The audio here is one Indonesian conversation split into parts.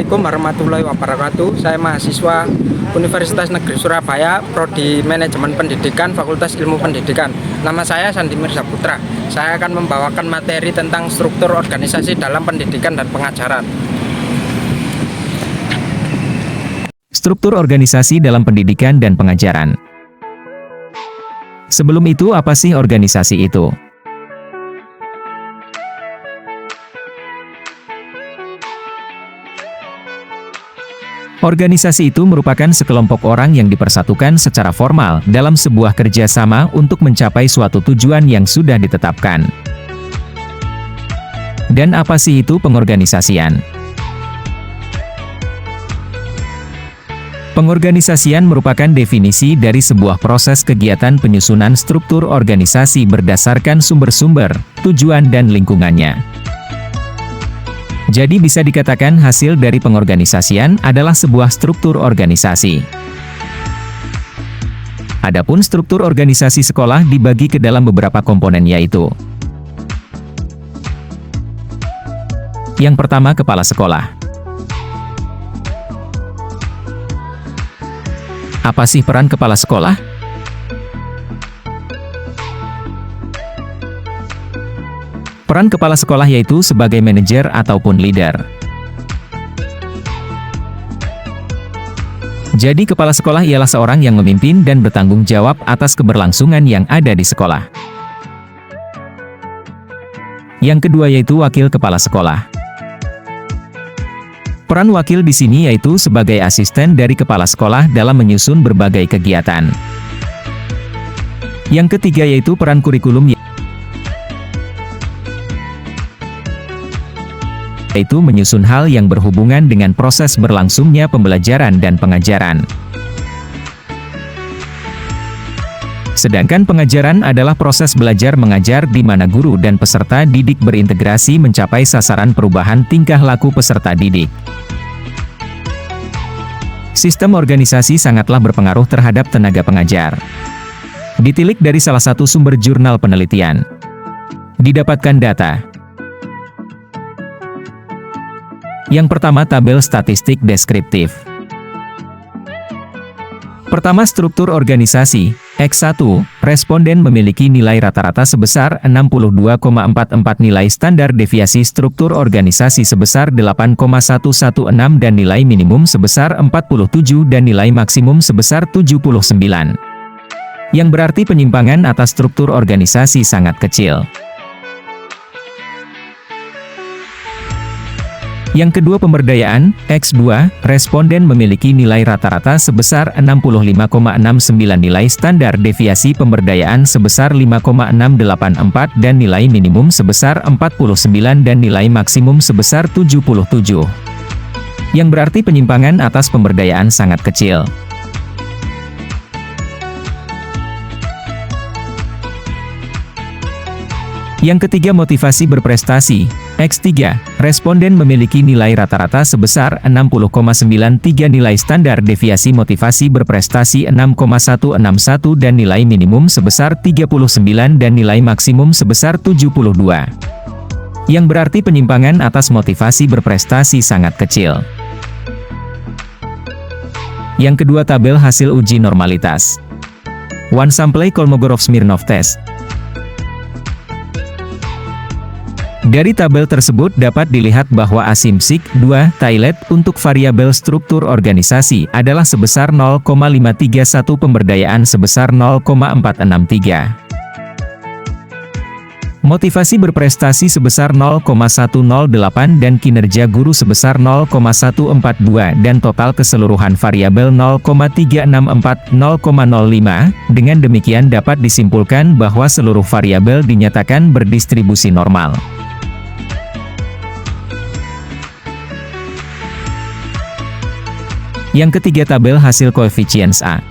Assalamualaikum warahmatullahi wabarakatuh. Saya mahasiswa Universitas Negeri Surabaya, Prodi Manajemen Pendidikan, Fakultas Ilmu Pendidikan. Nama saya Sandi Mirza Putra. Saya akan membawakan materi tentang struktur organisasi dalam pendidikan dan pengajaran. Struktur organisasi dalam pendidikan dan pengajaran. Sebelum itu, apa sih organisasi itu? Organisasi itu merupakan sekelompok orang yang dipersatukan secara formal dalam sebuah kerjasama untuk mencapai suatu tujuan yang sudah ditetapkan. Dan apa sih itu pengorganisasian? Pengorganisasian merupakan definisi dari sebuah proses kegiatan penyusunan struktur organisasi berdasarkan sumber-sumber, tujuan dan lingkungannya. Jadi bisa dikatakan hasil dari pengorganisasian adalah sebuah struktur organisasi. Adapun struktur organisasi sekolah dibagi ke dalam beberapa komponen, yaitu: yang pertama, kepala sekolah. Apa sih peran kepala sekolah? Peran kepala sekolah yaitu sebagai manajer ataupun leader. Jadi kepala sekolah ialah seorang yang memimpin dan bertanggung jawab atas keberlangsungan yang ada di sekolah. Yang kedua yaitu wakil kepala sekolah. Peran wakil di sini yaitu sebagai asisten dari kepala sekolah dalam menyusun berbagai kegiatan. Yang ketiga yaitu peran kurikulum, yaitu menyusun hal yang berhubungan dengan proses berlangsungnya pembelajaran dan pengajaran. Sedangkan pengajaran adalah proses belajar mengajar di mana guru dan peserta didik berintegrasi mencapai sasaran perubahan tingkah laku peserta didik. Sistem organisasi sangatlah berpengaruh terhadap tenaga pengajar. Ditilik dari salah satu sumber jurnal penelitian. Didapatkan data. Yang pertama, tabel statistik deskriptif. Pertama, struktur organisasi. X1, responden memiliki nilai rata-rata sebesar 62,44, nilai standar deviasi struktur organisasi sebesar 8,116 dan nilai minimum sebesar 47 dan nilai maksimum sebesar 79. Yang berarti penyimpangan atas struktur organisasi sangat kecil. Yang kedua, pemberdayaan. X2, responden memiliki nilai rata-rata sebesar 65,69, nilai standar deviasi pemberdayaan sebesar 5,684 dan nilai minimum sebesar 49 dan nilai maksimum sebesar 77. Yang berarti penyimpangan atas pemberdayaan sangat kecil. Yang ketiga, motivasi berprestasi. X3, responden memiliki nilai rata-rata sebesar 60,93, nilai standar deviasi motivasi berprestasi 6,161 dan nilai minimum sebesar 39 dan nilai maksimum sebesar 72. Yang berarti penyimpangan atas motivasi berprestasi sangat kecil. Yang kedua, tabel hasil uji normalitas. One Sample Kolmogorov-Smirnov Test. Dari tabel tersebut dapat dilihat bahwa asimsik 2 Thailand untuk variabel struktur organisasi adalah sebesar 0,531, pemberdayaan sebesar 0,463. Motivasi berprestasi sebesar 0,108 dan kinerja guru sebesar 0,142 dan total keseluruhan variabel 0,364, 0,05. Dengan demikian dapat disimpulkan bahwa seluruh variabel dinyatakan berdistribusi normal. Yang ketiga, tabel hasil koefisiens A.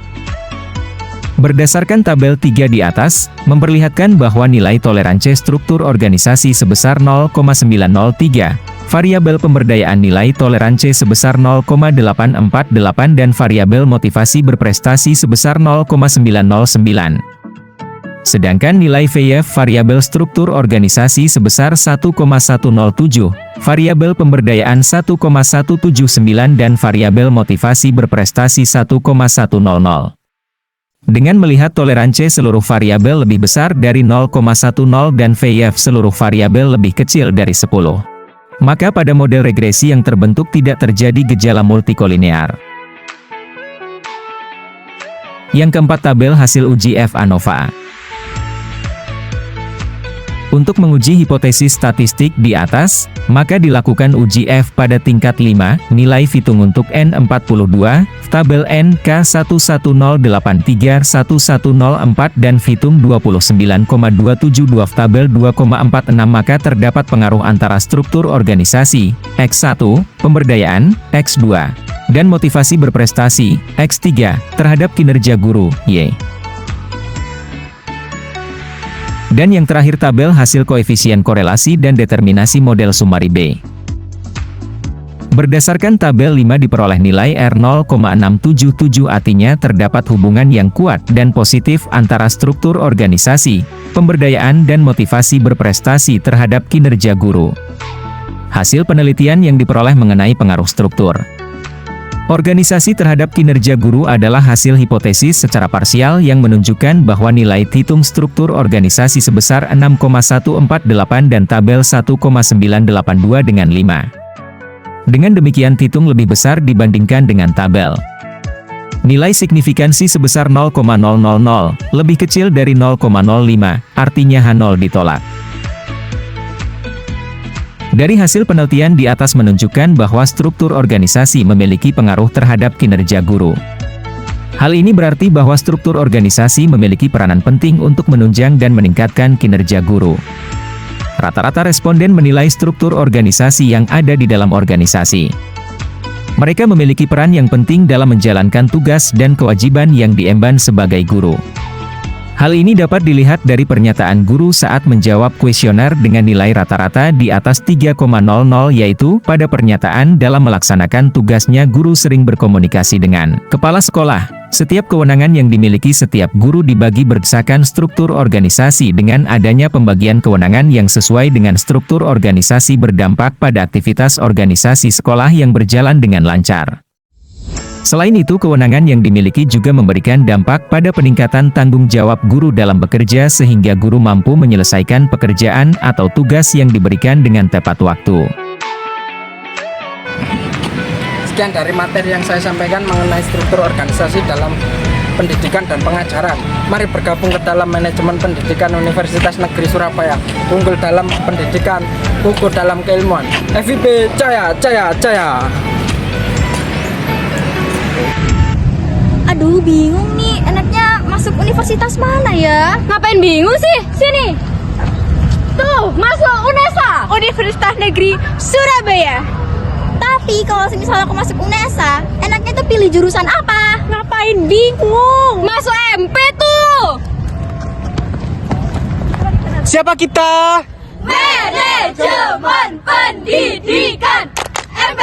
Berdasarkan tabel 3 di atas, memperlihatkan bahwa nilai toleransi struktur organisasi sebesar 0,903, variabel pemberdayaan nilai toleransi sebesar 0,848 dan variabel motivasi berprestasi sebesar 0,909. Sedangkan nilai VF variabel struktur organisasi sebesar 1,107, variabel pemberdayaan 1,179 dan variabel motivasi berprestasi 1,100. Dengan melihat toleransi seluruh variabel lebih besar dari 0,10 dan VF seluruh variabel lebih kecil dari 10, maka pada model regresi yang terbentuk tidak terjadi gejala multikolinear. Yang keempat, tabel hasil uji F ANOVA. Untuk menguji hipotesis statistik di atas, maka dilakukan uji F pada tingkat 5, nilai Fitung untuk N42, tabel NK11083-1104 dan Fitung 29,272 tabel 2,46, maka terdapat pengaruh antara struktur organisasi, X1, pemberdayaan, X2, dan motivasi berprestasi, X3, terhadap kinerja guru, Y. Dan yang terakhir, tabel hasil koefisien korelasi dan determinasi model Sumari B. Berdasarkan tabel 5 diperoleh nilai R 0,677, artinya terdapat hubungan yang kuat dan positif antara struktur organisasi, pemberdayaan dan motivasi berprestasi terhadap kinerja guru. Hasil penelitian yang diperoleh mengenai pengaruh struktur organisasi terhadap kinerja guru adalah hasil hipotesis secara parsial yang menunjukkan bahwa nilai hitung struktur organisasi sebesar 6,148 dan tabel 1,982 dengan 5. Dengan demikian hitung lebih besar dibandingkan dengan tabel. Nilai signifikansi sebesar 0,000, lebih kecil dari 0,05, artinya H0 ditolak. Dari hasil penelitian di atas menunjukkan bahwa struktur organisasi memiliki pengaruh terhadap kinerja guru. Hal ini berarti bahwa struktur organisasi memiliki peranan penting untuk menunjang dan meningkatkan kinerja guru. Rata-rata responden menilai struktur organisasi yang ada di dalam organisasi. Mereka memiliki peran yang penting dalam menjalankan tugas dan kewajiban yang diemban sebagai guru. Hal ini dapat dilihat dari pernyataan guru saat menjawab kuesioner dengan nilai rata-rata di atas 3,00, yaitu, pada pernyataan dalam melaksanakan tugasnya guru sering berkomunikasi dengan kepala sekolah. Setiap kewenangan yang dimiliki setiap guru dibagi berdasarkan struktur organisasi. Dengan adanya pembagian kewenangan yang sesuai dengan struktur organisasi berdampak pada aktivitas organisasi sekolah yang berjalan dengan lancar. Selain itu, kewenangan yang dimiliki juga memberikan dampak pada peningkatan tanggung jawab guru dalam bekerja sehingga guru mampu menyelesaikan pekerjaan atau tugas yang diberikan dengan tepat waktu. Sekian dari materi yang saya sampaikan mengenai struktur organisasi dalam pendidikan dan pengajaran. Mari bergabung ke dalam manajemen pendidikan Universitas Negeri Surabaya. Unggul dalam pendidikan, unggul dalam keilmuan. FIB Jaya, Jaya, Jaya! Aduh, bingung nih, enaknya masuk universitas mana ya? Ngapain bingung sih? Sini. Tuh, masuk UNESA, Universitas Negeri Surabaya. Tapi kalau misalnya aku masuk UNESA, enaknya tuh pilih jurusan apa? Ngapain bingung? Masuk MP tuh. Siapa kita? Manajemen Pendidikan. MP.